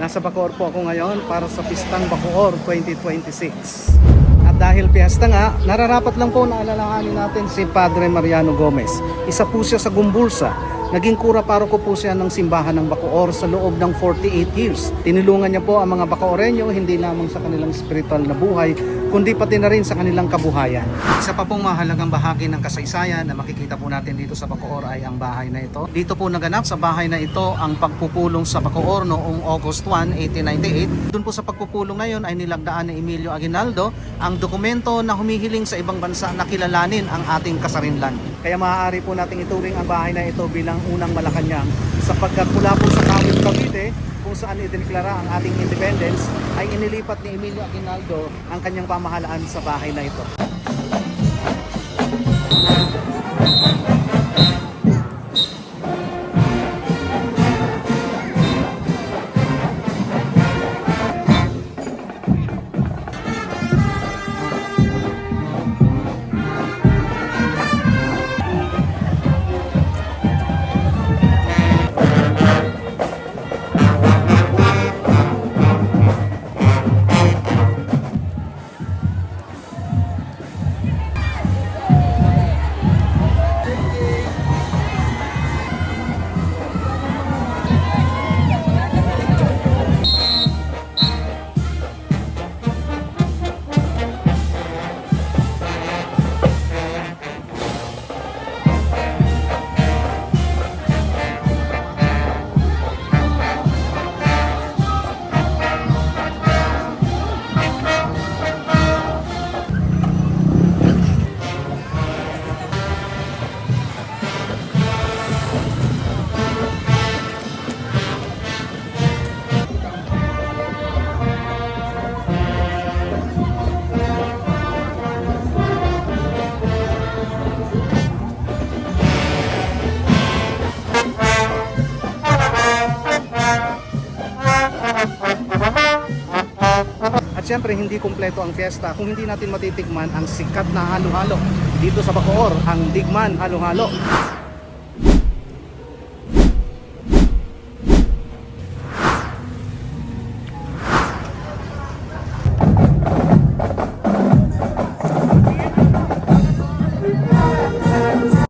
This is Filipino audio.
Nasa Bacoor po ako ngayon para sa Pistang Bacoor 2026. At dahil piyesta nga, nararapat lang po na alalahanin natin si Padre Mariano Gomez. Isa po siya sa Gumbulsa. Naging kura paroko po siya ng simbahan ng Bacoor sa loob ng 48 years. Tinulungan niya po ang mga Bacooreno hindi lamang sa kanilang spiritual na buhay, kundi pati na rin sa kanilang kabuhayan. Isa pa pong mahalagang bahagi ng kasaysayan na makikita po natin dito sa Bacoor ay ang bahay na ito. Dito po naganap sa bahay na ito ang pagpupulong sa Bacoor noong August 1, 1898. Doon po sa pagpupulong na yun ay nilagdaan ni Emilio Aguinaldo ang dokumento na humihiling sa ibang bansa na kilalanin ang ating kasarinlan. Kaya maaari po nating ituring ang bahay na ito bilang unang Malacanang sapagkat mula po sa Kawit, Cavite kung saan idineklara ang ating independence ay inilipat ni Emilio Aguinaldo ang kanyang pamahalaan sa bahay na ito. At syempre hindi kumpleto ang fiesta kung hindi natin matitikman ang sikat na halo-halo dito sa Bacoor, ang Digman Halo-Halo.